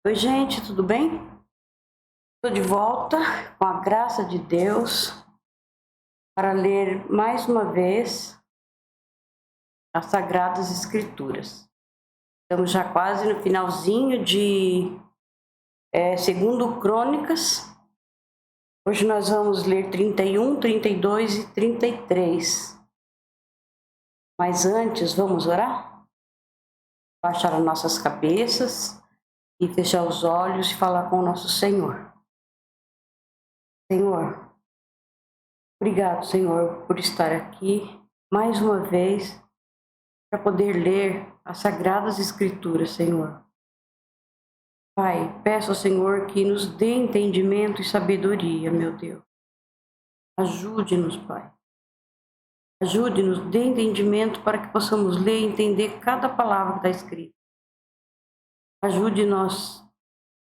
Oi, gente, tudo bem? Estou de volta com a graça de Deus para ler mais uma vez as Sagradas Escrituras. Estamos já quase no finalzinho de segundo Crônicas. Hoje nós vamos ler 31, 32 e 33. Mas antes, vamos orar? Baixar as nossas cabeças e fechar os olhos e falar com o nosso Senhor. Senhor, obrigado, Senhor, por estar aqui mais uma vez para poder ler as Sagradas Escrituras, Senhor. Pai, peço ao Senhor que nos dê entendimento e sabedoria, meu Deus. Ajude-nos, Pai. Ajude-nos, dê entendimento para que possamos ler e entender cada palavra que está escrita. Ajude-nos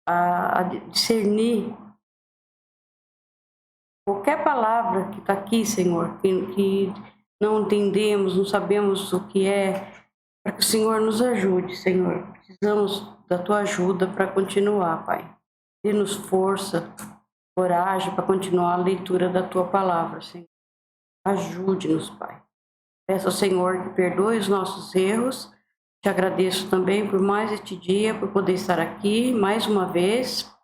a discernir qualquer palavra que está aqui, Senhor, que não entendemos, não sabemos o que é, para que o Senhor nos ajude, Senhor. Precisamos da tua ajuda para continuar, Pai. Dê-nos força, coragem para continuar a leitura da tua palavra, Senhor. Ajude-nos, Pai. Peço ao Senhor que perdoe os nossos erros. Te agradeço também por mais este dia, por poder estar aqui mais uma vez.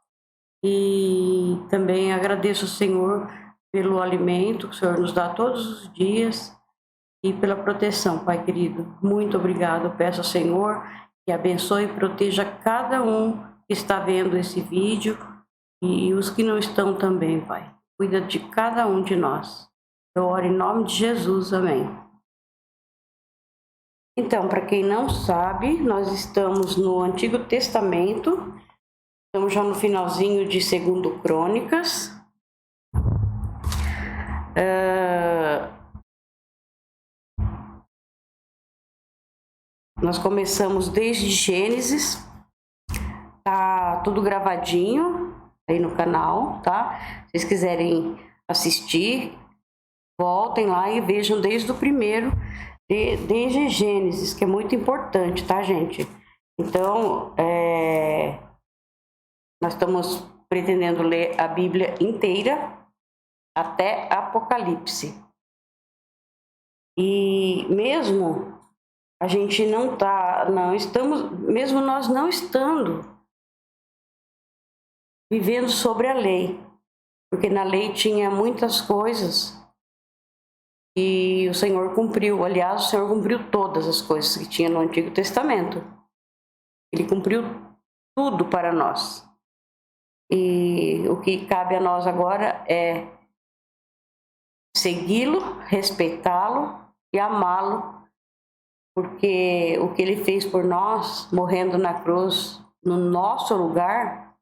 E também agradeço ao Senhor pelo alimento que o Senhor nos dá todos os dias e pela proteção, Pai querido. Muito obrigado. Peço ao Senhor que abençoe e proteja cada um que está vendo esse vídeo e os que não estão também, Pai. Cuida de cada um de nós. Eu oro em nome de Jesus. Amém. Então, para quem não sabe, nós estamos no Antigo Testamento. Estamos já no finalzinho de 2 Crônicas. Nós começamos desde Gênesis. Tá tudo gravadinho aí no canal, tá? Se vocês quiserem assistir, voltem lá e vejam desde o primeiro, desde Gênesis, que é muito importante, tá, gente? Então, nós estamos pretendendo ler a Bíblia inteira até Apocalipse. E mesmo a gente mesmo nós não estando vivendo sobre a lei, porque na lei tinha muitas coisas e o Senhor cumpriu. Aliás, o Senhor cumpriu todas as coisas que tinha no Antigo Testamento. Ele cumpriu tudo para nós. E o que cabe a nós agora é segui-lo, respeitá-lo e amá-lo, porque o que ele fez por nós, morrendo na cruz, no nosso lugar,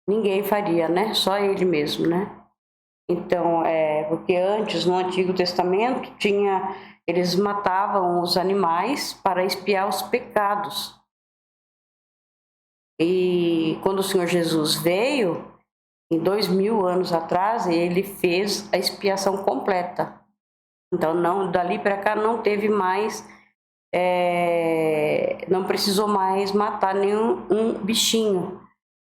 ninguém faria, né? Só ele mesmo, né? Então, porque antes, no Antigo Testamento, eles matavam os animais para expiar os pecados. E quando o Senhor Jesus veio, em 2000 anos atrás, ele fez a expiação completa. Então, dali para cá não teve mais, não precisou mais matar nenhum bichinho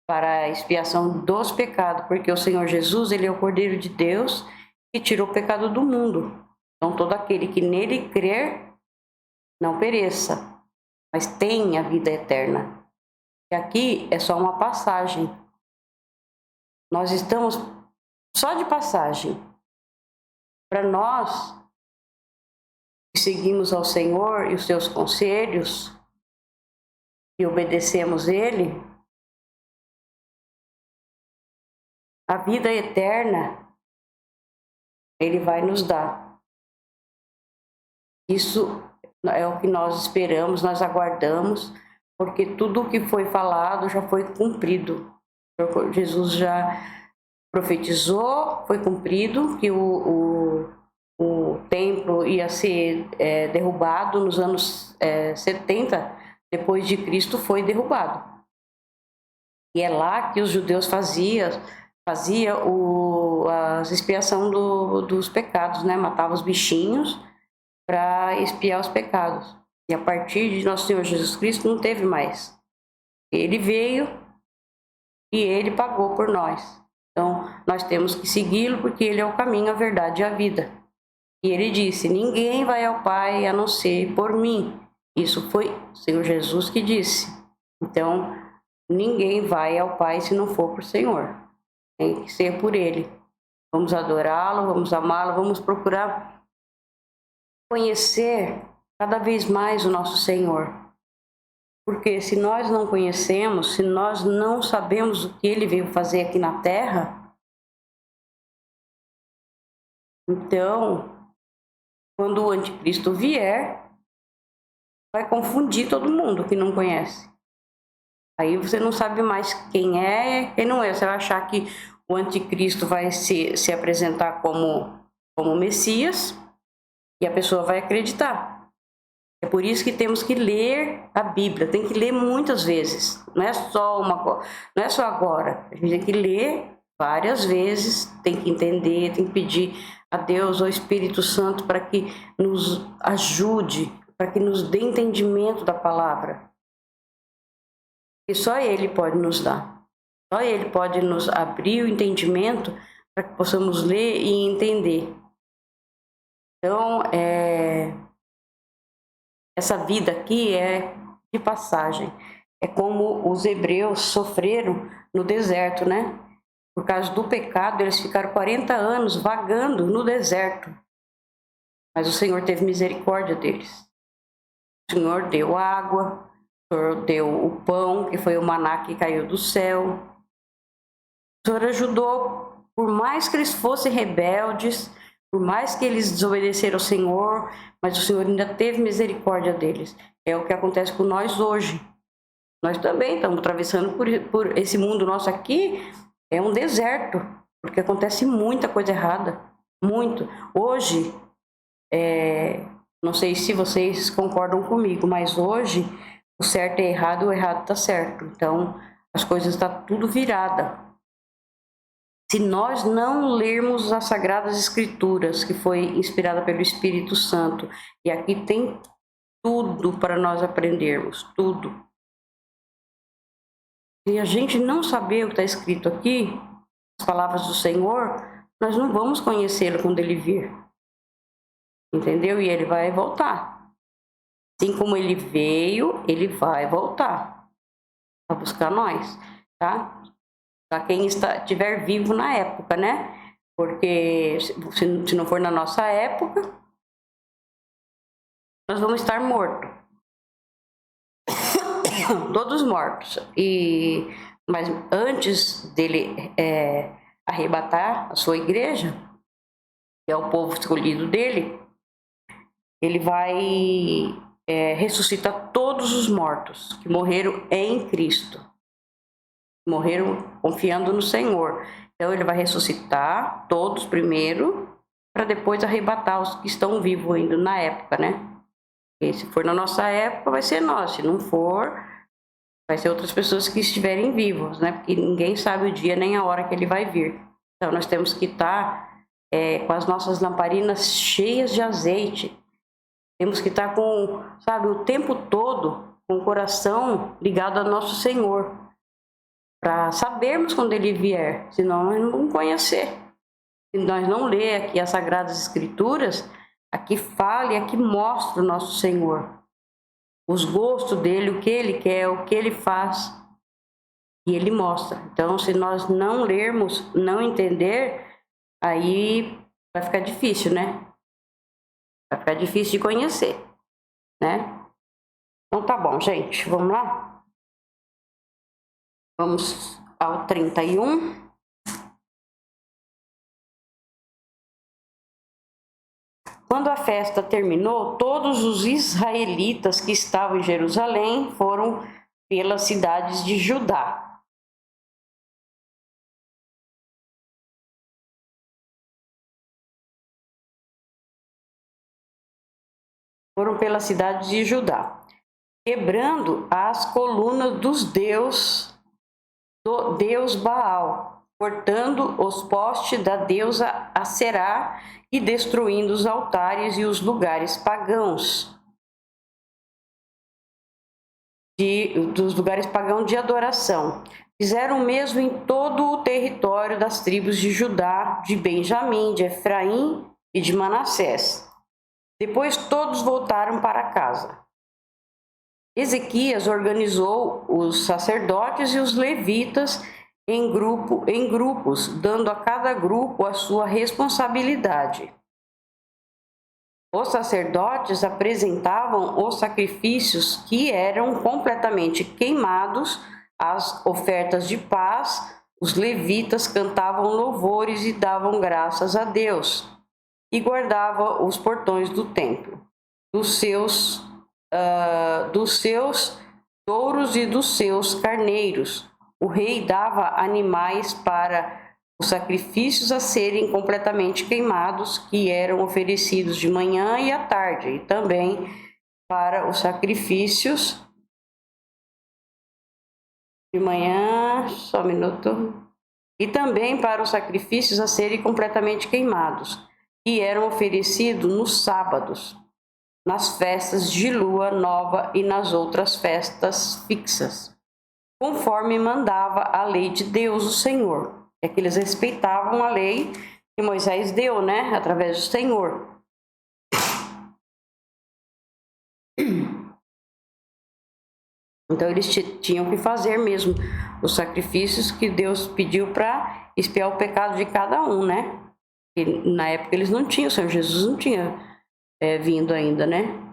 para a expiação dos pecados, porque o Senhor Jesus, ele é o Cordeiro de Deus que tirou o pecado do mundo. Então, todo aquele que nele crer não pereça, mas tenha vida eterna. E aqui é só uma passagem. Nós estamos só de passagem. Para nós que seguimos ao Senhor e os seus conselhos e obedecemos Ele, a vida eterna Ele vai nos dar. Isso é o que nós esperamos, nós aguardamos, porque tudo o que foi falado já foi cumprido. Jesus já profetizou, foi cumprido, que o templo ia ser derrubado nos anos 70, depois de Cristo foi derrubado. E é lá que os judeus faziam a expiação dos pecados, né? Matava os bichinhos para expiar os pecados. E a partir de nosso Senhor Jesus Cristo não teve mais. Ele veio e ele pagou por nós. Então, nós temos que segui-lo porque ele é o caminho, a verdade e a vida. E ele disse: ninguém vai ao Pai a não ser por mim. Isso foi o Senhor Jesus que disse. Então, ninguém vai ao Pai se não for por Senhor. Tem que ser por ele. Vamos adorá-lo, vamos amá-lo, vamos procurar conhecer cada vez mais o nosso Senhor. Porque se nós não conhecemos, se nós não sabemos o que ele veio fazer aqui na Terra, então, quando o anticristo vier, vai confundir todo mundo que não conhece. Aí você não sabe mais quem é, quem não é. Você vai achar que o anticristo vai se apresentar como Messias e a pessoa vai acreditar. É por isso que temos que ler a Bíblia, tem que ler muitas vezes, não é só agora, a gente tem que ler várias vezes, tem que entender, tem que pedir a Deus, ao Espírito Santo, para que nos ajude, para que nos dê entendimento da palavra. E só Ele pode nos dar, só Ele pode nos abrir o entendimento para que possamos ler e entender. Então, essa vida aqui é de passagem. É como os hebreus sofreram no deserto, né? Por causa do pecado, eles ficaram 40 anos vagando no deserto. Mas o Senhor teve misericórdia deles. O Senhor deu água, o Senhor deu o pão, que foi o maná que caiu do céu. O Senhor ajudou, por mais que eles fossem rebeldes, por mais que eles desobedeceram ao Senhor, mas o Senhor ainda teve misericórdia deles. É o que acontece com nós hoje. Nós também estamos atravessando por esse mundo nosso aqui, é um deserto, porque acontece muita coisa errada, muito. Hoje, não sei se vocês concordam comigo, mas hoje o certo é errado, o errado está certo. Então, as coisas estão tudo virada. Se nós não lermos as Sagradas Escrituras, que foi inspirada pelo Espírito Santo, e aqui tem tudo para nós aprendermos, tudo. Se a gente não saber o que está escrito aqui, as palavras do Senhor, nós não vamos conhecê-lo quando ele vir. Entendeu? E ele vai voltar. Assim como ele veio, ele vai voltar para buscar nós, tá? Para quem estiver vivo na época, né? Porque se não for na nossa época, nós vamos estar mortos. Todos mortos. Mas antes dele arrebatar a sua igreja, que é o povo escolhido dele, ele vai ressuscitar todos os mortos que morreram em Cristo. Morreram confiando no Senhor. Então ele vai ressuscitar todos primeiro, para depois arrebatar os que estão vivos ainda na época, né? E se for na nossa época, vai ser nós. Se não for, vai ser outras pessoas que estiverem vivos, né? Porque ninguém sabe o dia nem a hora que ele vai vir. Então nós temos que estar com as nossas lamparinas cheias de azeite. Temos que estar com, sabe, o tempo todo com o coração ligado ao nosso Senhor, para sabermos quando ele vier, senão nós não vamos conhecer. Se nós não ler aqui as Sagradas Escrituras, aqui fala e aqui mostra o nosso Senhor, os gostos dele, o que ele quer, o que ele faz, e ele mostra. Então, se nós não lermos, não entender, aí vai ficar difícil, né? Vai ficar difícil de conhecer, né? Então tá bom, gente, vamos lá? Vamos ao 31. Quando a festa terminou, todos os israelitas que estavam em Jerusalém foram pelas cidades de Judá. Foram pelas cidades de Judá, quebrando as colunas do deus Baal, cortando os postes da deusa Aserá e destruindo os altares e os lugares pagãos. dos lugares pagãos de adoração. Fizeram o mesmo em todo o território das tribos de Judá, de Benjamim, de Efraim e de Manassés. Depois todos voltaram para casa. Ezequias organizou os sacerdotes e os levitas em grupos, dando a cada grupo a sua responsabilidade. Os sacerdotes apresentavam os sacrifícios que eram completamente queimados, as ofertas de paz, os levitas cantavam louvores e davam graças a Deus, e guardavam os portões do templo, dos seus touros e dos seus carneiros. O rei dava animais para os sacrifícios a serem completamente queimados, que eram oferecidos de manhã e à tarde, e também para os sacrifícios de manhã, só um minuto, e também para os sacrifícios a serem completamente queimados, que eram oferecidos nos sábados, nas festas de lua nova e nas outras festas fixas, conforme mandava a lei de Deus, o Senhor. É que eles respeitavam a lei que Moisés deu, né, através do Senhor. Então eles tinham que fazer mesmo os sacrifícios que Deus pediu para expiar o pecado de cada um, né? E na época eles não tinham, o Senhor Jesus não tinha vindo ainda, né?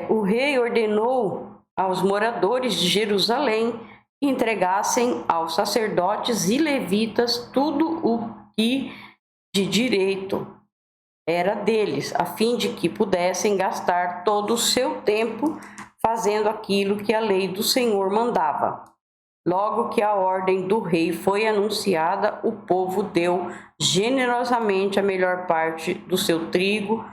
O rei ordenou aos moradores de Jerusalém que entregassem aos sacerdotes e levitas tudo o que de direito era deles, a fim de que pudessem gastar todo o seu tempo fazendo aquilo que a lei do Senhor mandava. Logo que a ordem do rei foi anunciada, o povo deu generosamente a melhor parte do seu trigo,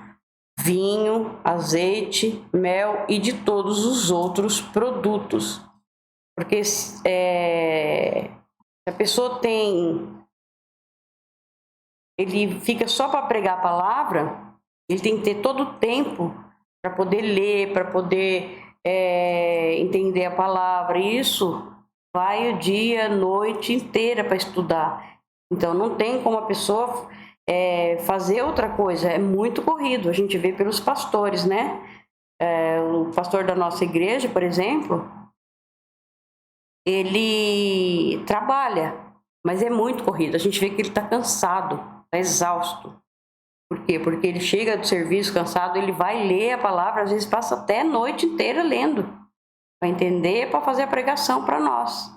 vinho, azeite, mel e de todos os outros produtos. Porque se a pessoa ele fica só para pregar a palavra, ele tem que ter todo o tempo para poder ler, para poder entender a palavra. Isso vai o dia, a noite inteira para estudar. Então não tem como a pessoa fazer outra coisa, é muito corrido. A gente vê pelos pastores, né? O pastor da nossa igreja, por exemplo, ele trabalha, mas é muito corrido. A gente vê que ele está cansado, está exausto. Por quê? Porque ele chega do serviço cansado, ele vai ler a palavra, às vezes passa até a noite inteira lendo, para entender, para fazer a pregação para nós.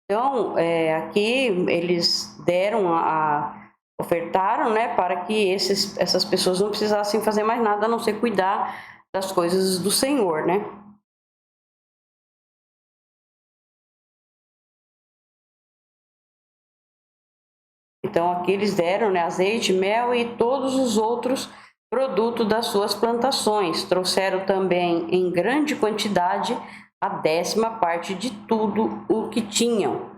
Então, aqui eles ofertaram, né, para que essas pessoas não precisassem fazer mais nada a não ser cuidar das coisas do Senhor, né? Então, aqui eles deram, né, azeite, mel e todos os outros produtos das suas plantações. Trouxeram também em grande quantidade a 10ª parte de tudo o que tinham.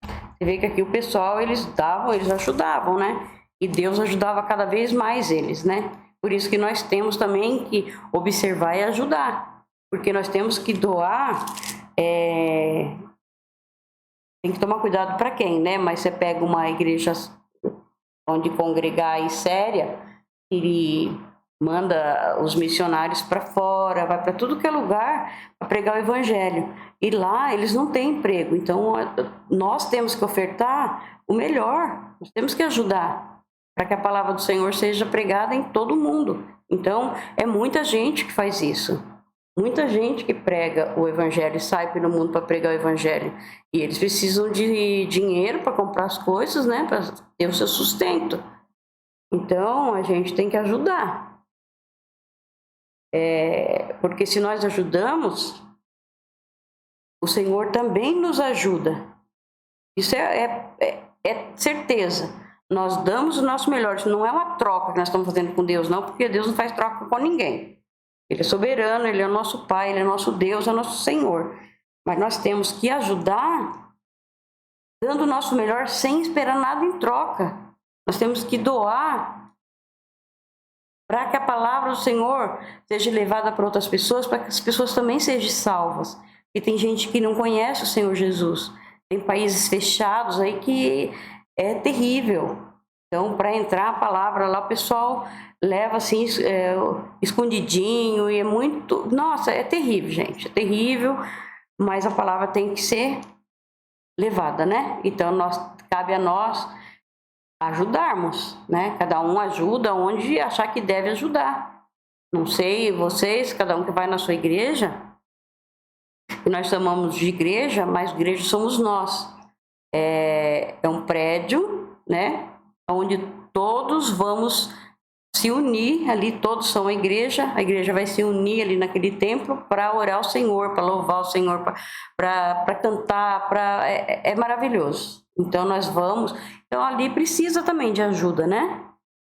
Você vê que aqui o pessoal, eles ajudavam, né? E Deus ajudava cada vez mais eles, né? Por isso que nós temos também que observar e ajudar. Porque nós temos que doar, tem que tomar cuidado para quem, né? Mas você pega uma igreja onde congregar e séria, e manda os missionários para fora, vai para tudo que é lugar para pregar o evangelho. E lá eles não têm emprego. Então nós temos que ofertar o melhor, nós temos que ajudar para que a palavra do Senhor seja pregada em todo mundo. Então é muita gente que faz isso. Muita gente que prega o evangelho, sai pelo mundo para pregar o evangelho. E eles precisam de dinheiro para comprar as coisas, né? Para ter o seu sustento. Então, a gente tem que ajudar. Porque se nós ajudamos, o Senhor também nos ajuda. Isso é certeza. Nós damos o nosso melhor. Isso não é uma troca que nós estamos fazendo com Deus, não, porque Deus não faz troca com ninguém. Ele é soberano, Ele é o nosso Pai, Ele é nosso Deus, é o nosso Senhor. Mas nós temos que ajudar dando o nosso melhor sem esperar nada em troca. Nós temos que doar para que a palavra do Senhor seja levada para outras pessoas, para que as pessoas também sejam salvas. E tem gente que não conhece o Senhor Jesus. Tem países fechados aí que é terrível. Então, para entrar a palavra lá, o pessoal leva assim, escondidinho, e é muito... Nossa, é terrível, gente, é terrível, mas a palavra tem que ser levada, né? Então, cabe a nós ajudarmos, né? Cada um ajuda onde achar que deve ajudar. Não sei vocês, cada um que vai na sua igreja, e nós chamamos de igreja, mas igreja somos nós. É um prédio, né? Onde todos vamos se unir ali, todos são a igreja vai se unir ali naquele templo para orar ao Senhor, para louvar o Senhor, para cantar, é maravilhoso. Então nós vamos, então ali precisa também de ajuda, né?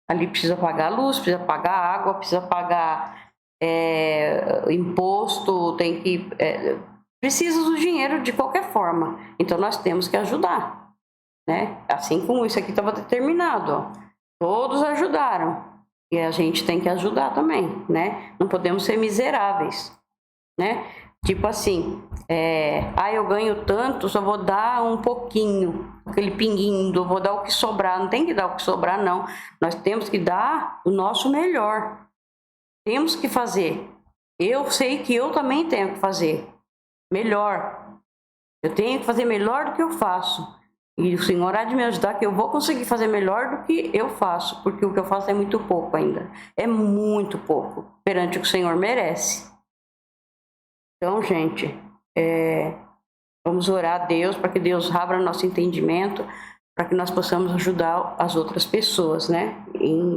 Ali precisa pagar a luz, precisa pagar a água, precisa pagar imposto, tem que... precisa do dinheiro de qualquer forma, então nós temos que ajudar, né? Assim como isso aqui estava determinado, ó. Todos ajudaram. E a gente tem que ajudar também, né? Não podemos ser miseráveis, né? Tipo assim, eu ganho tanto, só vou dar um pouquinho, aquele pinguinho, vou dar o que sobrar. Não tem que dar o que sobrar, não. Nós temos que dar o nosso melhor. Temos que fazer. Eu sei que eu também tenho que fazer melhor. Eu tenho que fazer melhor do que eu faço. E o Senhor há de me ajudar, que eu vou conseguir fazer melhor do que eu faço, porque o que eu faço é muito pouco ainda. É muito pouco perante o que o Senhor merece. Então, gente, vamos orar a Deus para que Deus abra nosso entendimento, para que nós possamos ajudar as outras pessoas, né?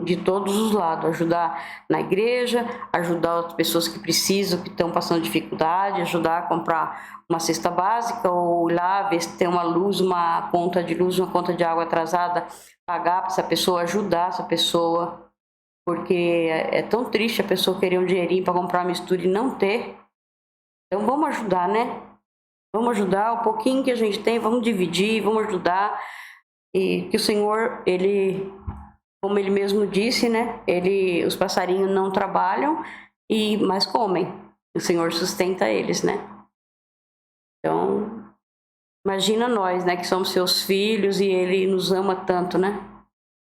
De todos os lados, ajudar na igreja, ajudar as pessoas que precisam, que estão passando dificuldade, ajudar a comprar uma cesta básica, ou ir lá ver se tem uma luz, uma conta de luz, uma conta de água atrasada, pagar para essa pessoa, ajudar essa pessoa, porque é tão triste a pessoa querer um dinheirinho para comprar uma mistura e não ter. Então vamos ajudar, né? Vamos ajudar o pouquinho que a gente tem, vamos dividir, vamos ajudar. E que o Senhor, como ele mesmo disse, né? Os passarinhos não trabalham, mas comem. O Senhor sustenta eles, né? Então, imagina nós, né? Que somos seus filhos e ele nos ama tanto, né?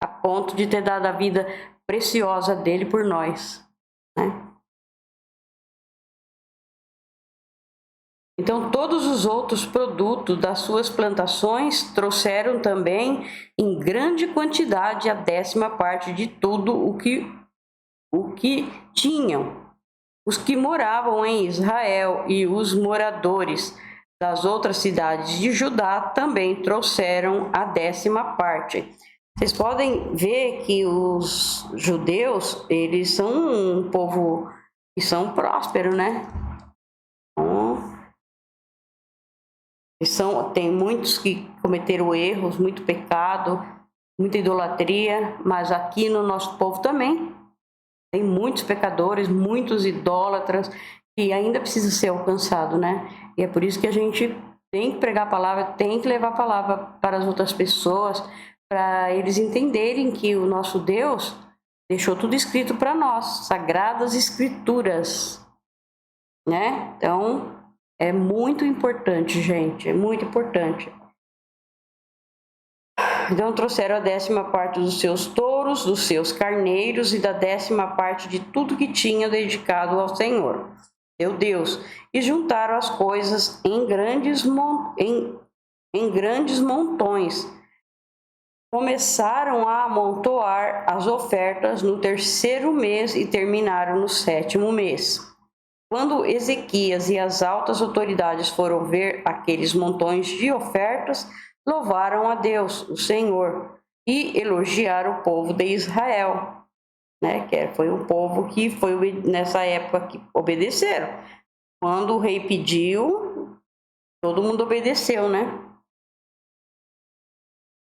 A ponto de ter dado a vida preciosa dele por nós, né? Então, todos os outros produtos das suas plantações trouxeram também em grande quantidade a 10ª parte de tudo o que tinham. Os que moravam em Israel e os moradores das outras cidades de Judá também trouxeram a 10ª parte. Vocês podem ver que os judeus, eles são um povo que são prósperos, né? Tem muitos que cometeram erros, muito pecado, muita idolatria, mas aqui no nosso povo também tem muitos pecadores, muitos idólatras, que ainda precisa ser alcançado, né? E é por isso que a gente tem que pregar a palavra, tem que levar a palavra para as outras pessoas, para eles entenderem que o nosso Deus deixou tudo escrito para nós, sagradas escrituras, né? Então, é muito importante, gente, é muito importante. Então trouxeram a 10ª parte dos seus touros, dos seus carneiros e da 10ª parte de tudo que tinha dedicado ao Senhor, seu Deus, e juntaram as coisas em grandes montões. Começaram a amontoar as ofertas no 3º mês e terminaram no 7º mês. Quando Ezequias e as altas autoridades foram ver aqueles montões de ofertas, louvaram a Deus, o Senhor, e elogiaram o povo de Israel, né? Que foi um povo que foi nessa época que obedeceram. Quando o rei pediu, todo mundo obedeceu, né?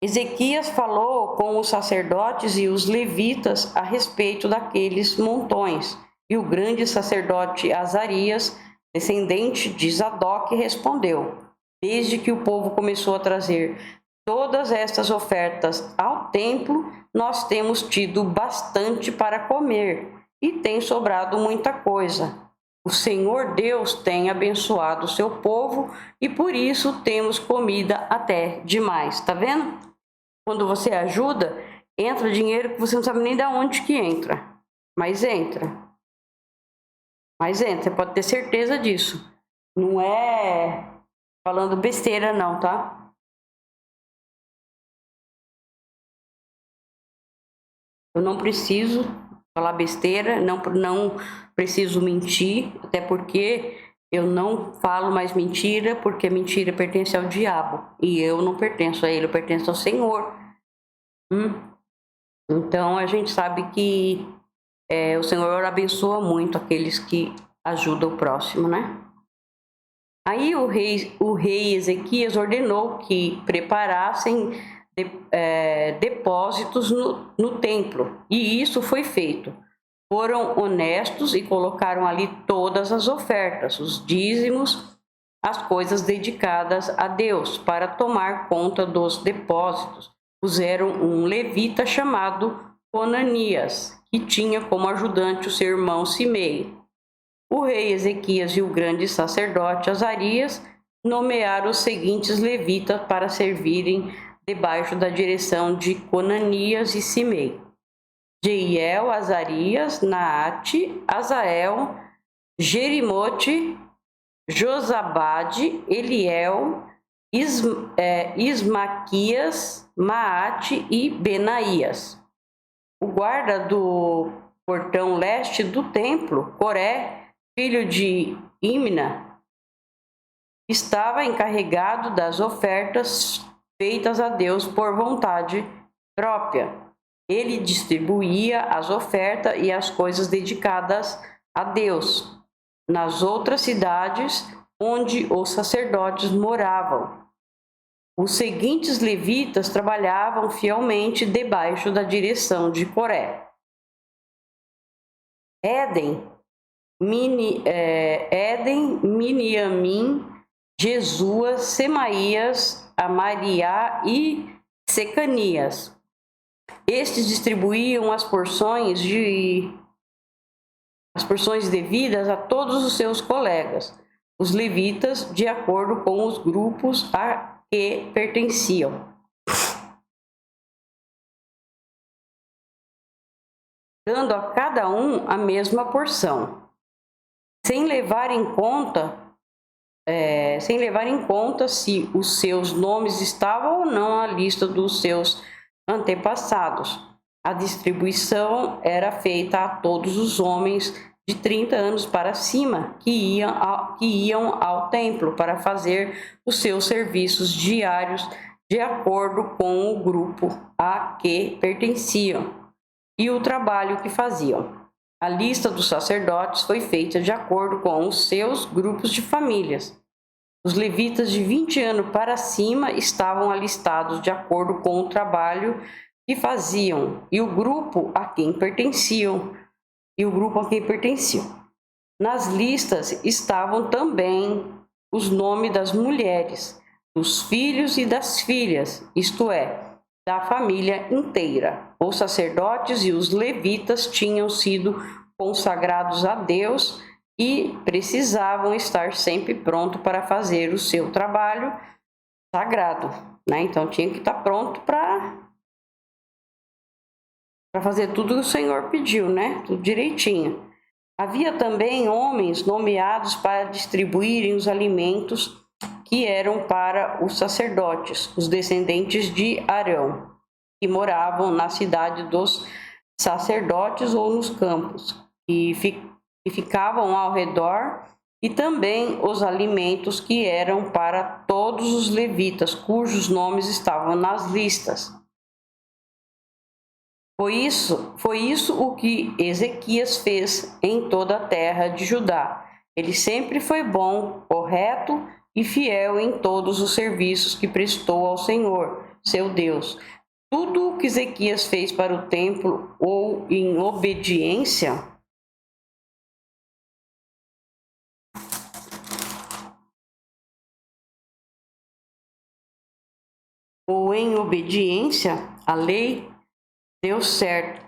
Ezequias falou com os sacerdotes e os levitas a respeito daqueles montões. E o grande sacerdote Azarias, descendente de Zadok, respondeu: desde que o povo começou a trazer todas estas ofertas ao templo, nós temos tido bastante para comer e tem sobrado muita coisa. O Senhor Deus tem abençoado o seu povo e por isso temos comida até demais. Tá vendo? Quando você ajuda, entra dinheiro que você não sabe nem de onde que entra. Mas entra. Você pode ter certeza disso. Não é falando besteira não, tá? Eu não preciso falar besteira, não preciso mentir, até porque eu não falo mais mentira, porque mentira pertence ao diabo. E eu não pertenço a ele, eu pertenço ao Senhor. Então a gente sabe que o Senhor abençoa muito aqueles que ajudam o próximo, né? Aí o rei Ezequias ordenou que preparassem depósitos no templo, e isso foi feito. Foram honestos e colocaram ali todas as ofertas, os dízimos, as coisas dedicadas a Deus, para tomar conta dos depósitos. Puseram um levita chamado Conanias, que tinha como ajudante o seu irmão Simei. O rei Ezequias e o grande sacerdote Azarias nomearam os seguintes levitas para servirem debaixo da direção de Conanias e Simei: Jeiel, Azarias, Naate, Azael, Jerimote, Josabade, Eliel, Ismaquias, Maate e Benaías. O guarda do portão leste do templo, Coré, filho de Imna, estava encarregado das ofertas feitas a Deus por vontade própria. Ele distribuía as ofertas e as coisas dedicadas a Deus nas outras cidades onde os sacerdotes moravam. Os seguintes levitas trabalhavam fielmente debaixo da direção de Coré: Éden, Miniamim, Jesua, Semaías, Amariá e Secanias. Estes distribuíam as porções devidas a todos os seus colegas, os levitas, de acordo com os grupos a que pertenciam. Dando a cada um a mesma porção, sem levar em conta se os seus nomes estavam ou não na lista dos seus antepassados. A distribuição era feita a todos os homens de 30 anos para cima que iam ao templo para fazer os seus serviços diários de acordo com o grupo a que pertenciam e o trabalho que faziam. A lista dos sacerdotes foi feita de acordo com os seus grupos de famílias. Os levitas de 20 anos para cima estavam alistados de acordo com o trabalho que faziam e o grupo a quem pertenciam. Nas listas estavam também os nomes das mulheres, dos filhos e das filhas, isto é, da família inteira. Os sacerdotes e os levitas tinham sido consagrados a Deus e precisavam estar sempre pronto para fazer o seu trabalho sagrado, né? Então tinha que estar pronto para fazer tudo que o Senhor pediu, né? Tudo direitinho. Havia também homens nomeados para distribuírem os alimentos que eram para os sacerdotes, os descendentes de Arão, que moravam na cidade dos sacerdotes ou nos campos, e ficavam ao redor, e também os alimentos que eram para todos os levitas, cujos nomes estavam nas listas. Foi isso o que Ezequias fez em toda a terra de Judá. Ele sempre foi bom, correto e fiel em todos os serviços que prestou ao Senhor, seu Deus. Tudo o que Ezequias fez para o templo ou em obediência ou em obediência à lei, deu certo.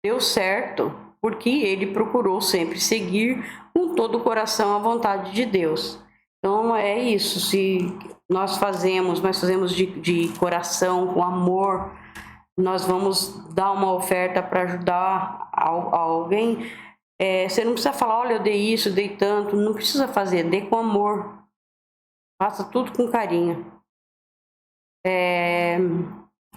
Deu certo porque ele procurou sempre seguir com todo o coração a vontade de Deus. Então é isso, se nós fazemos de coração, com amor, nós vamos dar uma oferta para ajudar alguém. Você não precisa falar, olha, eu dei isso, eu dei tanto, não precisa fazer, dê com amor. Faça tudo com carinho.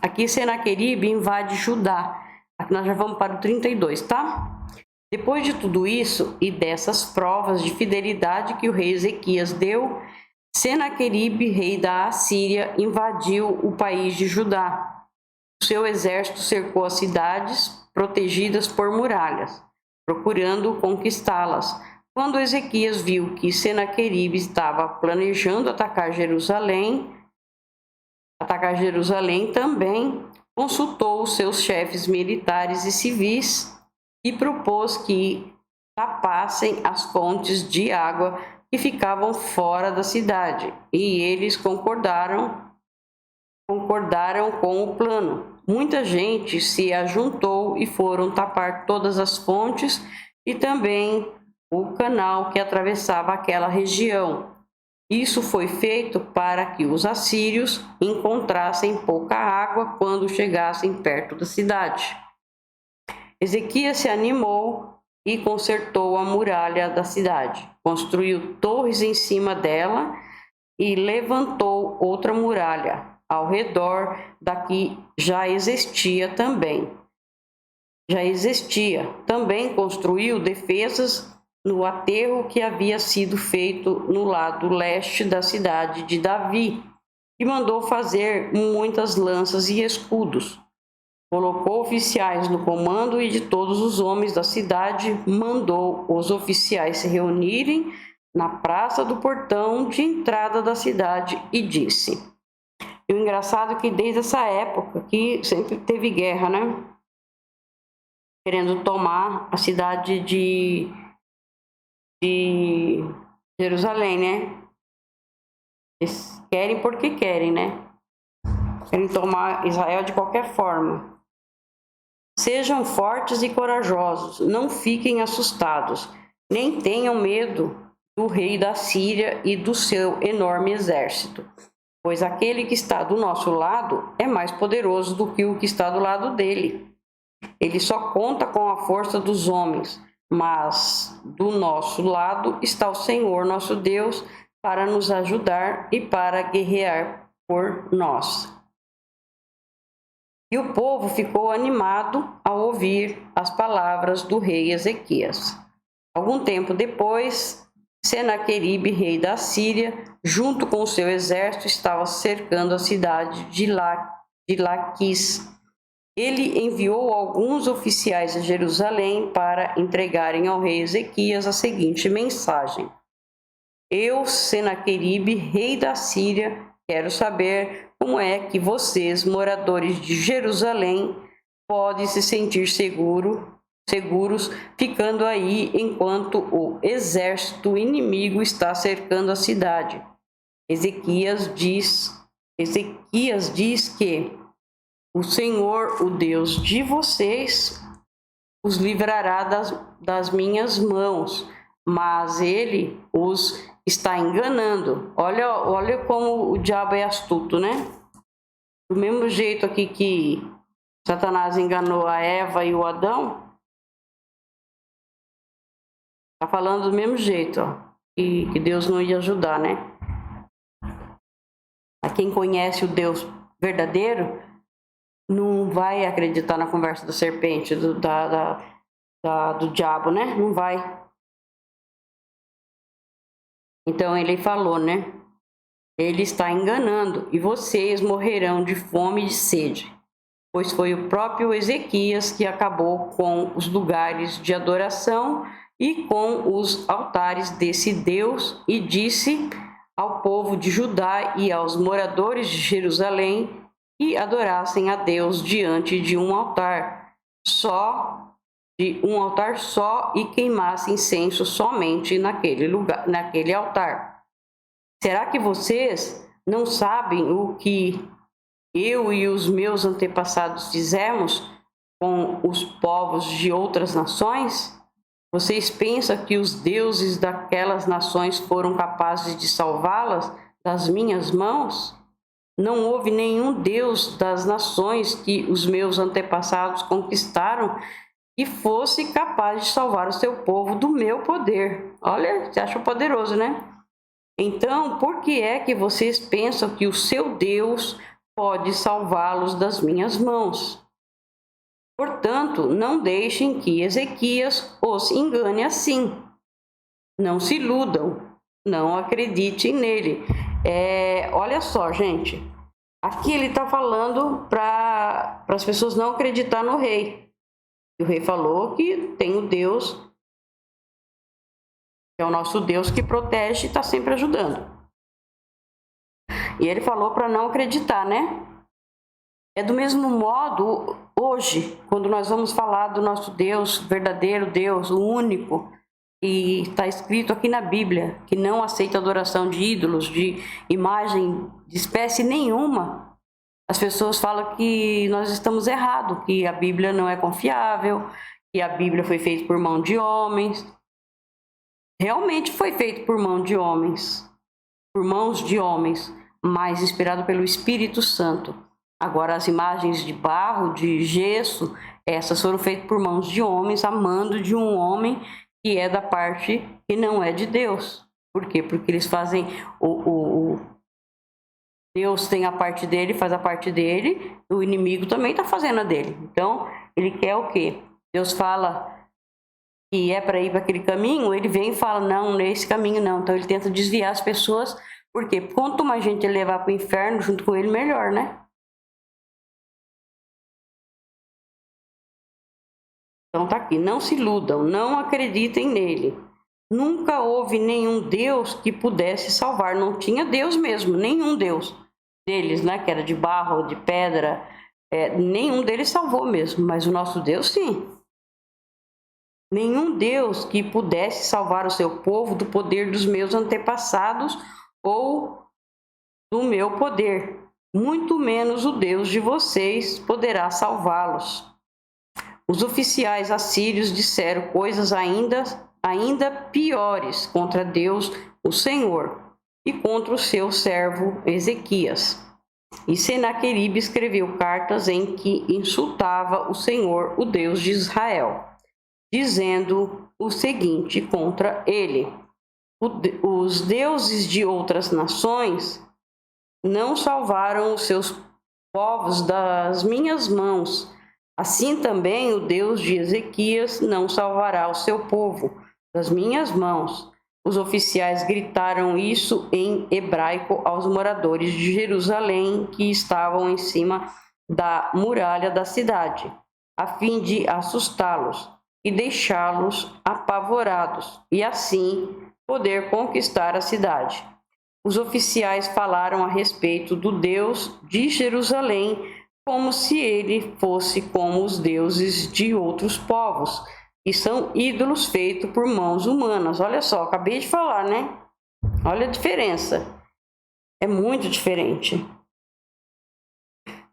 Aqui Senaqueribe invade Judá. Aqui nós já vamos para o 32, tá? Depois de tudo isso e dessas provas de fidelidade que o rei Ezequias deu, Senaqueribe, rei da Assíria, invadiu o país de Judá. O seu exército cercou as cidades protegidas por muralhas, procurando conquistá-las. Quando Ezequias viu que Senaqueribe estava planejando atacar Jerusalém, também consultou os seus chefes militares e civis e propôs que tapassem as fontes de água que ficavam fora da cidade, e eles concordaram com o plano. Muita gente se ajuntou e foram tapar todas as fontes e também o canal que atravessava aquela região. Isso foi feito para que os assírios encontrassem pouca água quando chegassem perto da cidade. Ezequias se animou e consertou a muralha da cidade. Construiu torres em cima dela e levantou outra muralha ao redor da que já existia também. Também construiu defesas no aterro que havia sido feito no lado leste da cidade de Davi, e mandou fazer muitas lanças e escudos. Colocou oficiais no comando e de todos os homens da cidade mandou os oficiais se reunirem na praça do portão de entrada da cidade e disse. E o engraçado é que desde essa época que sempre teve guerra, né? Querendo tomar a cidade de Jerusalém, né? Eles querem porque querem, né? Querem tomar Israel de qualquer forma. Sejam fortes e corajosos, não fiquem assustados, nem tenham medo do rei da Síria e do seu enorme exército, pois aquele que está do nosso lado é mais poderoso do que o que está do lado dele. Ele só conta com a força dos homens, mas do nosso lado está o Senhor nosso Deus para nos ajudar e para guerrear por nós. E o povo ficou animado ao ouvir as palavras do rei Ezequias. Algum tempo depois, Senaqueribe, rei da Síria, junto com o seu exército, estava cercando a cidade de Laquis. Ele enviou alguns oficiais a Jerusalém para entregarem ao rei Ezequias a seguinte mensagem: Eu, Senaqueribe, rei da Síria, quero saber como é que vocês, moradores de Jerusalém, podem se sentir seguros ficando aí enquanto o exército inimigo está cercando a cidade. Ezequias diz que o Senhor, o Deus de vocês, os livrará das minhas mãos, mas ele os está enganando. Olha como o diabo é astuto, né? Do mesmo jeito aqui que Satanás enganou a Eva e o Adão, tá falando do mesmo jeito, ó, que Deus não ia ajudar, né? A quem conhece o Deus verdadeiro não vai acreditar na conversa da serpente, do diabo, né? Não vai. Então ele falou, né? Ele está enganando e vocês morrerão de fome e de sede, pois foi o próprio Ezequias que acabou com os lugares de adoração e com os altares desse Deus e disse ao povo de Judá e aos moradores de Jerusalém que adorassem a Deus diante de um altar só e queimassem incenso somente naquele altar. Será que vocês não sabem o que eu e os meus antepassados fizemos com os povos de outras nações? Vocês pensam que os deuses daquelas nações foram capazes de salvá-las das minhas mãos? Não houve nenhum deus das nações que os meus antepassados conquistaram que fosse capaz de salvar o seu povo do meu poder. Olha, você acha poderoso, né? Então, por que é que vocês pensam que o seu Deus pode salvá-los das minhas mãos? Portanto, não deixem que Ezequias os engane assim. Não se iludam, não acreditem nele. Olha só, gente. Aqui ele está falando para as pessoas não acreditar no rei. O rei falou que tem o Deus, que é o nosso Deus que protege e está sempre ajudando. E ele falou para não acreditar, né? É do mesmo modo hoje, quando nós vamos falar do nosso Deus, verdadeiro Deus, o único, e está escrito aqui na Bíblia, que não aceita adoração de ídolos, de imagem de espécie nenhuma. As pessoas falam que nós estamos errados, que a Bíblia não é confiável, que a Bíblia foi feita por mão de homens. Realmente foi feito por mão de homens, por mãos de homens, mas inspirado pelo Espírito Santo. Agora, as imagens de barro, de gesso, essas foram feitas por mãos de homens, a mando de um homem que é da parte que não é de Deus. Por quê? Porque eles fazem Deus tem a parte dele, faz a parte dele, o inimigo também está fazendo a dele. Então, ele quer o quê? Deus fala que é para ir para aquele caminho, ele vem e fala, não, não é esse caminho não. Então, ele tenta desviar as pessoas, porque quanto mais gente ele levar para o inferno junto com ele, melhor, né? Então, tá aqui, não se iludam, não acreditem nele. Nunca houve nenhum Deus que pudesse salvar, não tinha Deus mesmo, nenhum Deus deles, né, que era de barro ou de pedra, nenhum deles salvou mesmo, mas o nosso Deus sim. Nenhum Deus que pudesse salvar o seu povo do poder dos meus antepassados ou do meu poder, muito menos o Deus de vocês poderá salvá-los. Os oficiais assírios disseram coisas ainda piores contra Deus, o Senhor, e contra o seu servo Ezequias. E Senaqueribe escreveu cartas em que insultava o Senhor, o Deus de Israel, dizendo o seguinte contra ele: os deuses de outras nações não salvaram os seus povos das minhas mãos. Assim também o Deus de Ezequias não salvará o seu povo das minhas mãos. Os oficiais gritaram isso em hebraico aos moradores de Jerusalém que estavam em cima da muralha da cidade, a fim de assustá-los e deixá-los apavorados, e assim poder conquistar a cidade. Os oficiais falaram a respeito do Deus de Jerusalém como se ele fosse como os deuses de outros povos, que são ídolos feitos por mãos humanas. Olha só, acabei de falar, né? Olha a diferença. É muito diferente.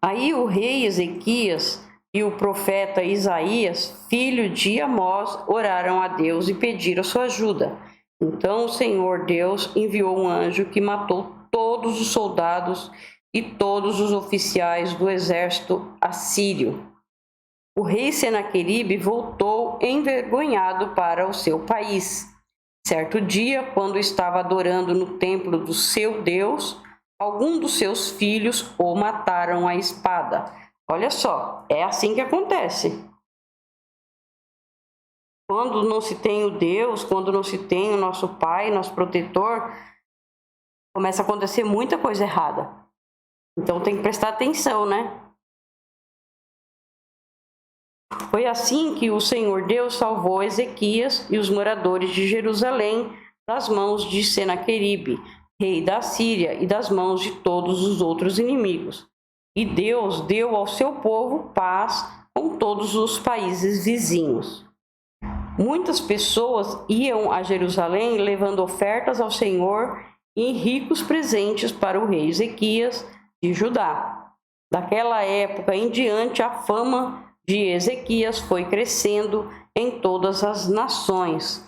Aí o rei Ezequias e o profeta Isaías, filho de Amós, oraram a Deus e pediram sua ajuda. Então o Senhor Deus enviou um anjo que matou todos os soldados e todos os oficiais do exército assírio. O rei Senaqueribe voltou envergonhado para o seu país. Certo dia, quando estava adorando no templo do seu Deus, algum dos seus filhos o mataram à espada. Olha só, é assim que acontece. Quando não se tem o Deus, quando não se tem o nosso Pai, nosso protetor, começa a acontecer muita coisa errada. Então tem que prestar atenção, né? Foi assim que o Senhor Deus salvou Ezequias e os moradores de Jerusalém das mãos de Senaqueribe, rei da Síria, e das mãos de todos os outros inimigos. E Deus deu ao seu povo paz com todos os países vizinhos. Muitas pessoas iam a Jerusalém levando ofertas ao Senhor e ricos presentes para o rei Ezequias de Judá. Daquela época em diante, a fama de Ezequias foi crescendo em todas as nações.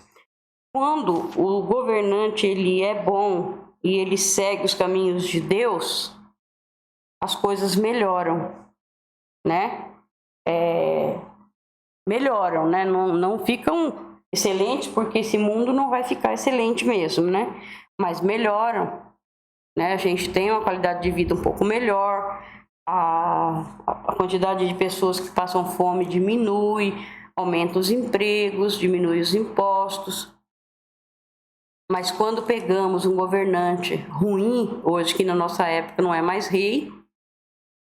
Quando o governante ele é bom e ele segue os caminhos de Deus, as coisas melhoram, né? Melhoram, né? Não ficam excelentes, porque esse mundo não vai ficar excelente mesmo, né? Mas melhoram, né? A gente tem uma qualidade de vida um pouco melhor, a quantidade de pessoas que passam fome diminui, aumenta os empregos, diminui os impostos. Mas quando pegamos um governante ruim, hoje que na nossa época não é mais rei,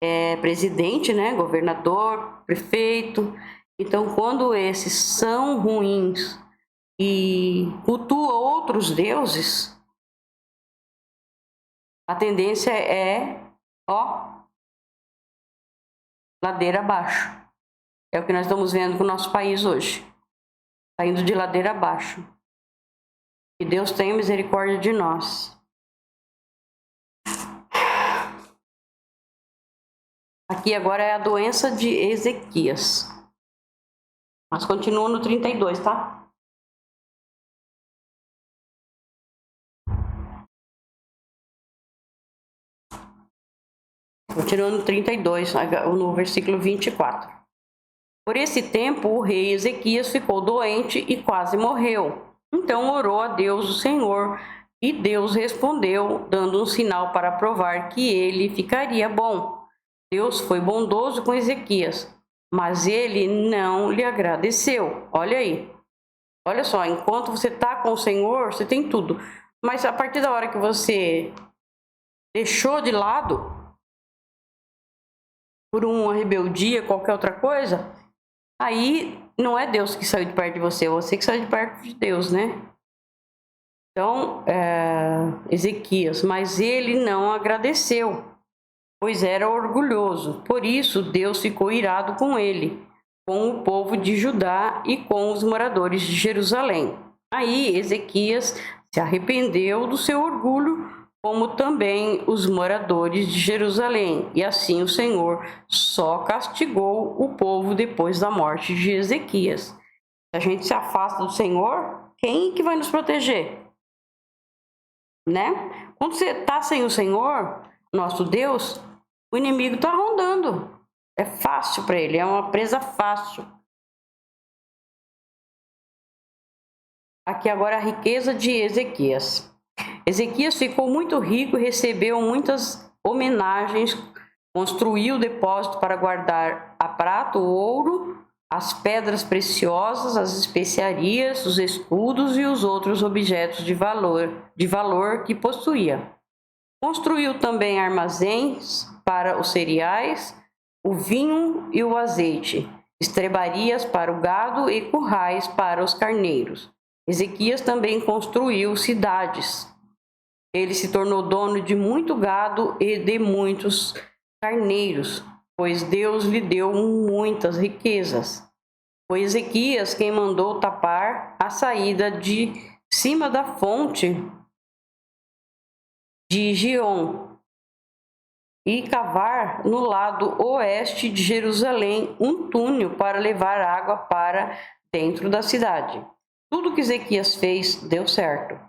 é presidente, né, governador, prefeito. Então, quando esses são ruins e cultuam outros deuses, a tendência é, ladeira abaixo. É o que nós estamos vendo com o nosso país hoje. Está indo de ladeira abaixo. Que Deus tenha misericórdia de nós. Aqui agora é a doença de Ezequias. Mas continua no 32, tá? Continua no 32, no versículo 24. Por esse tempo, o rei Ezequias ficou doente e quase morreu. Então orou a Deus, o Senhor, e Deus respondeu, dando um sinal para provar que ele ficaria bom. Deus foi bondoso com Ezequias, mas ele não lhe agradeceu. Olha aí. Olha só, enquanto você está com o Senhor, você tem tudo. Mas a partir da hora que você deixou de lado, por uma rebeldia, qualquer outra coisa, aí não é Deus que saiu de perto de você, é você que saiu de perto de Deus, né? Então, Ezequias, mas ele não agradeceu, pois era orgulhoso. Por isso, Deus ficou irado com ele, com o povo de Judá e com os moradores de Jerusalém. Aí, Ezequias se arrependeu do seu orgulho, como também os moradores de Jerusalém. E assim o Senhor só castigou o povo depois da morte de Ezequias. Se a gente se afasta do Senhor, quem que vai nos proteger? Né? Quando você está sem o Senhor, nosso Deus, o inimigo está rondando. É fácil para ele, é uma presa fácil. Aqui agora a riqueza de Ezequias. Ezequias ficou muito rico e recebeu muitas homenagens, construiu depósito para guardar a prata, o ouro, as pedras preciosas, as especiarias, os escudos e os outros objetos de valor que possuía. Construiu também armazéns para os cereais, o vinho e o azeite, estrebarias para o gado e currais para os carneiros. Ezequias também construiu cidades. Ele se tornou dono de muito gado e de muitos carneiros, pois Deus lhe deu muitas riquezas. Foi Ezequias quem mandou tapar a saída de cima da fonte de Gion e cavar no lado oeste de Jerusalém um túnel para levar água para dentro da cidade. Tudo que Ezequias fez deu certo.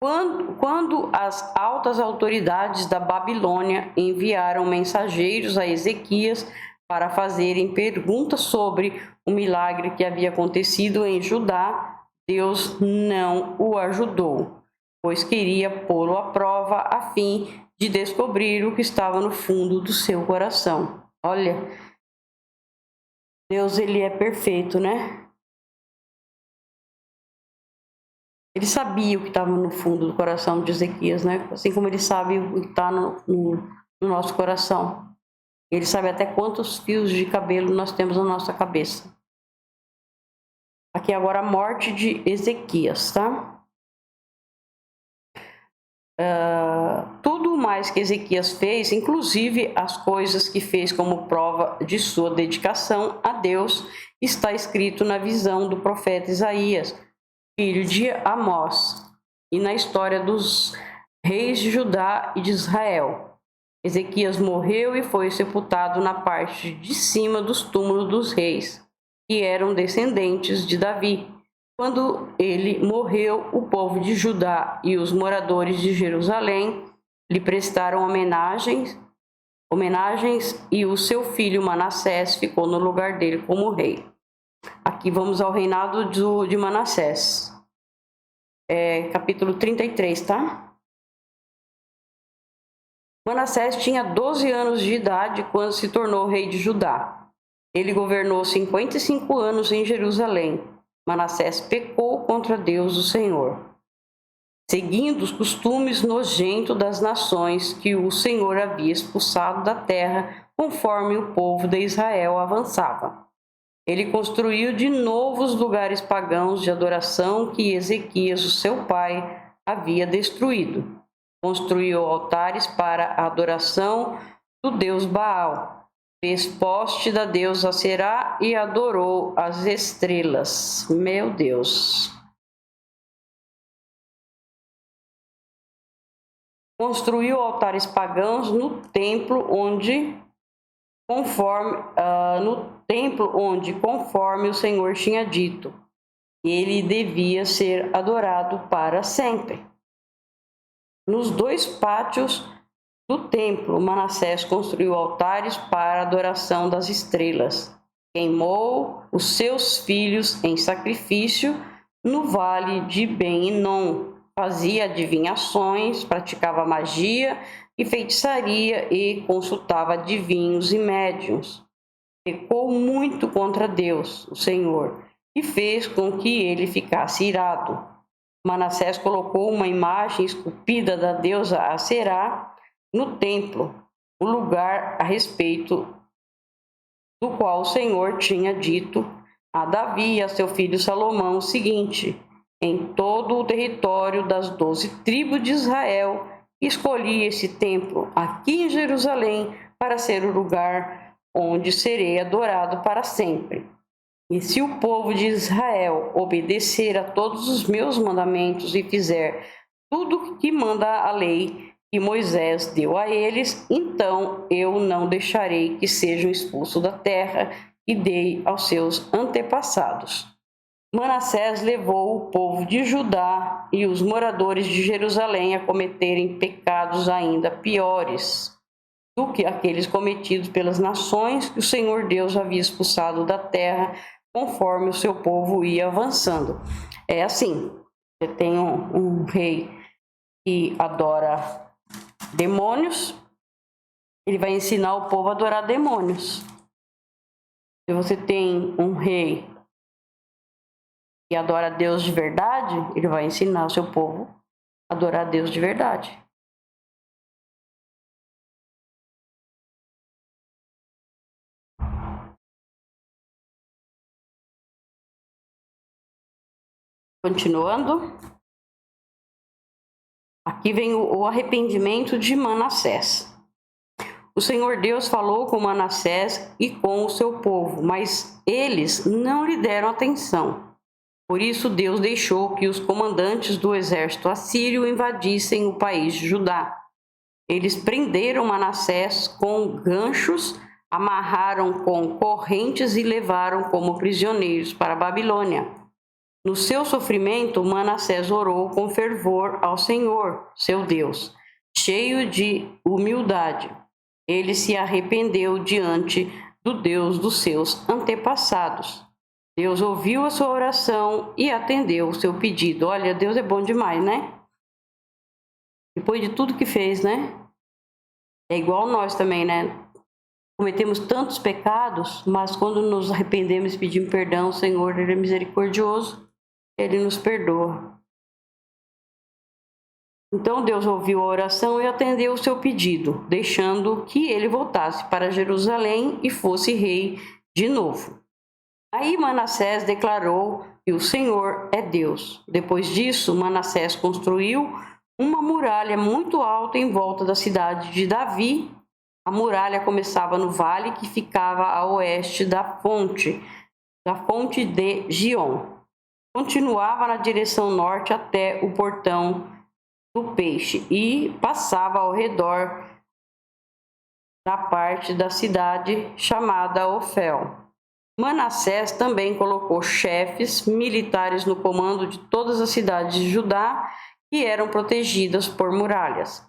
Quando as altas autoridades da Babilônia enviaram mensageiros a Ezequias para fazerem perguntas sobre o milagre que havia acontecido em Judá, Deus não o ajudou, pois queria pô-lo à prova a fim de descobrir o que estava no fundo do seu coração. Olha, Deus, ele é perfeito, né? Ele sabia o que estava no fundo do coração de Ezequias, né? Assim como ele sabe o que está no nosso coração. Ele sabe até quantos fios de cabelo nós temos na nossa cabeça. Aqui agora a morte de Ezequias, tá? Tudo mais que Ezequias fez, inclusive as coisas que fez como prova de sua dedicação a Deus, está escrito na visão do profeta Isaías, filho de Amós, e na história dos reis de Judá e de Israel. Ezequias morreu e foi sepultado na parte de cima dos túmulos dos reis, que eram descendentes de Davi. Quando ele morreu, o povo de Judá e os moradores de Jerusalém lhe prestaram homenagens e o seu filho Manassés ficou no lugar dele como rei. Aqui vamos ao reinado de Manassés. Capítulo 33, tá? Manassés tinha 12 anos de idade quando se tornou rei de Judá. Ele governou 55 anos em Jerusalém. Manassés pecou contra Deus, o Senhor, seguindo os costumes nojentos das nações que o Senhor havia expulsado da terra, conforme o povo de Israel avançava. Ele construiu de novo os lugares pagãos de adoração que Ezequias, o seu pai, havia destruído. Construiu altares para a adoração do deus Baal. Fez poste da deusa Será e adorou as estrelas. Meu Deus! Construiu altares pagãos no templo onde, conforme o Senhor tinha dito, ele devia ser adorado para sempre. Nos 2 pátios do templo, Manassés construiu altares para a adoração das estrelas. Queimou os seus filhos em sacrifício no vale de Ben-Hinom. Fazia adivinhações, praticava magia e feitiçaria e consultava adivinhos e médiuns. Pecou muito contra Deus, o Senhor, e fez com que ele ficasse irado. Manassés colocou uma imagem esculpida da deusa Aserá no templo, o lugar a respeito do qual o Senhor tinha dito a Davi e a seu filho Salomão o seguinte: em todo o território das 12 tribos de Israel, escolhi esse templo aqui em Jerusalém para ser o lugar onde serei adorado para sempre. E se o povo de Israel obedecer a todos os meus mandamentos e fizer tudo o que manda a lei que Moisés deu a eles, então eu não deixarei que sejam expulsos da terra que dei aos seus antepassados. Manassés levou o povo de Judá e os moradores de Jerusalém a cometerem pecados ainda piores do que aqueles cometidos pelas nações que o Senhor Deus havia expulsado da terra, conforme o seu povo ia avançando. É assim, você tem um rei que adora demônios, ele vai ensinar o povo a adorar demônios. Se você tem um rei que adora Deus de verdade, ele vai ensinar o seu povo a adorar Deus de verdade. Continuando, aqui vem o arrependimento de Manassés. O Senhor Deus falou com Manassés e com o seu povo, mas eles não lhe deram atenção. Por isso Deus deixou que os comandantes do exército assírio invadissem o país de Judá. Eles prenderam Manassés com ganchos, amarraram com correntes e levaram como prisioneiros para a Babilônia. No seu sofrimento, Manassés orou com fervor ao Senhor, seu Deus, cheio de humildade. Ele se arrependeu diante do Deus dos seus antepassados. Deus ouviu a sua oração e atendeu o seu pedido. Olha, Deus é bom demais, né? Depois de tudo que fez, né? É igual nós também, né? Cometemos tantos pecados, mas quando nos arrependemos e pedimos perdão, o Senhor, Ele é misericordioso, Ele nos perdoa. Então Deus ouviu a oração e atendeu o seu pedido, deixando que ele voltasse para Jerusalém e fosse rei de novo. Aí Manassés declarou que o Senhor é Deus. Depois disso, Manassés construiu uma muralha muito alta em volta da cidade de Davi. A muralha começava no vale que ficava a oeste da fonte de Gion. Continuava na direção norte até o portão do peixe e passava ao redor da parte da cidade chamada Ofel. Manassés também colocou chefes militares no comando de todas as cidades de Judá que eram protegidas por muralhas.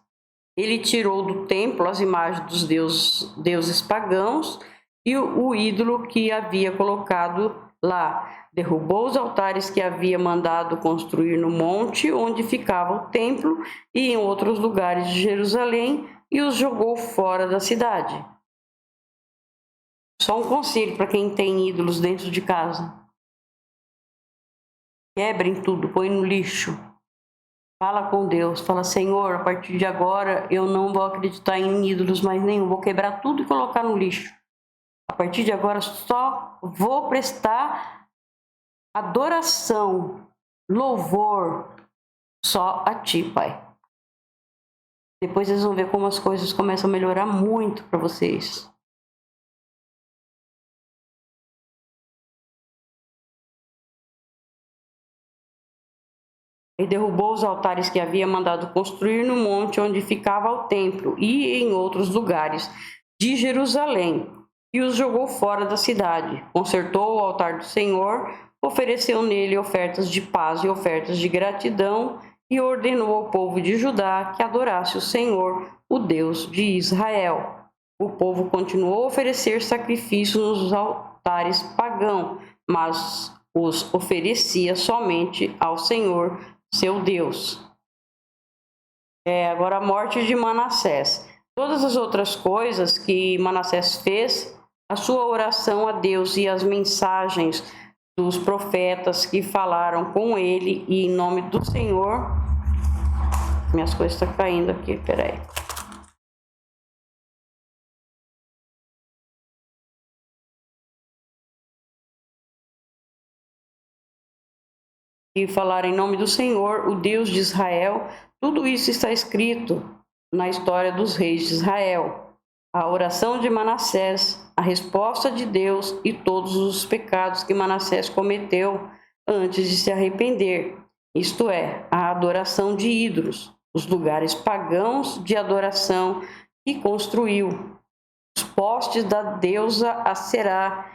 Ele tirou do templo as imagens dos deuses pagãos e o ídolo que havia colocado lá. Derrubou os altares que havia mandado construir no monte onde ficava o templo e em outros lugares de Jerusalém e os jogou fora da cidade. Só um conselho para quem tem ídolos dentro de casa. Quebrem tudo, põe no lixo. Fala com Deus, fala: Senhor, a partir de agora eu não vou acreditar em ídolos mais nenhum, vou quebrar tudo e colocar no lixo. A partir de agora só vou prestar adoração, louvor só a Ti, Pai. Depois vocês vão ver como as coisas começam a melhorar muito para vocês. E derrubou os altares que havia mandado construir no monte onde ficava o templo e em outros lugares de Jerusalém, e os jogou fora da cidade. Consertou o altar do Senhor, ofereceu nele ofertas de paz e ofertas de gratidão, e ordenou ao povo de Judá que adorasse o Senhor, o Deus de Israel. O povo continuou a oferecer sacrifícios nos altares pagãos, mas os oferecia somente ao Senhor, seu Deus. Agora a morte de Manassés. Todas as outras coisas que Manassés fez, a sua oração a Deus e as mensagens dos profetas que falaram com ele e em nome do Senhor. Minhas coisas estão caindo aqui, peraí. E falar em nome do Senhor, o Deus de Israel, tudo isso está escrito na história dos reis de Israel. A oração de Manassés, a resposta de Deus e todos os pecados que Manassés cometeu antes de se arrepender, isto é, a adoração de ídolos, os lugares pagãos de adoração que construiu, os postes da deusa Aserá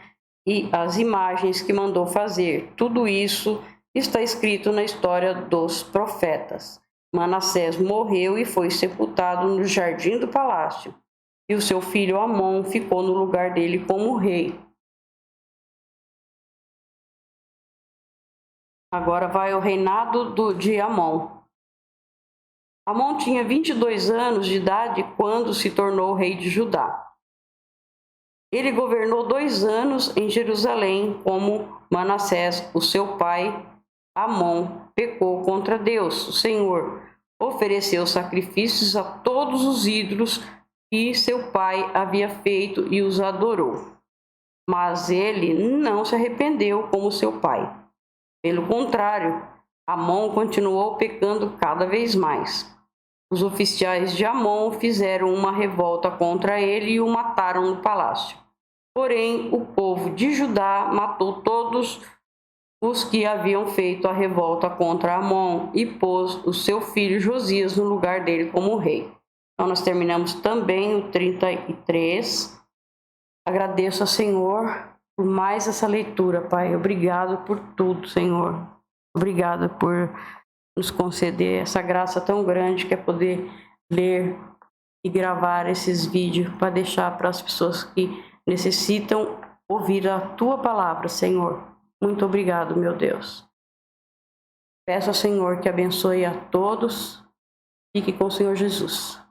e as imagens que mandou fazer, tudo isso está escrito na história dos profetas. Manassés morreu e foi sepultado no jardim do palácio, e o seu filho Amon ficou no lugar dele como rei. Agora vai o reinado de Amon. Amon tinha 22 anos de idade quando se tornou rei de Judá. Ele governou 2 anos em Jerusalém, como Manassés, o seu pai. Amon pecou contra Deus, o Senhor, ofereceu sacrifícios a todos os ídolos que seu pai havia feito e os adorou. Mas ele não se arrependeu como seu pai. Pelo contrário, Amon continuou pecando cada vez mais. Os oficiais de Amon fizeram uma revolta contra ele e o mataram no palácio. Porém, o povo de Judá matou todos os que haviam feito a revolta contra Amon e pôs o seu filho Josias no lugar dele como rei. Então nós terminamos também o 33. Agradeço ao Senhor por mais essa leitura, Pai. Obrigado por tudo, Senhor. Obrigado por nos conceder essa graça tão grande que é poder ler e gravar esses vídeos para deixar para as pessoas que necessitam ouvir a Tua palavra, Senhor. Muito obrigado, meu Deus. Peço ao Senhor que abençoe a todos. Fique com o Senhor Jesus.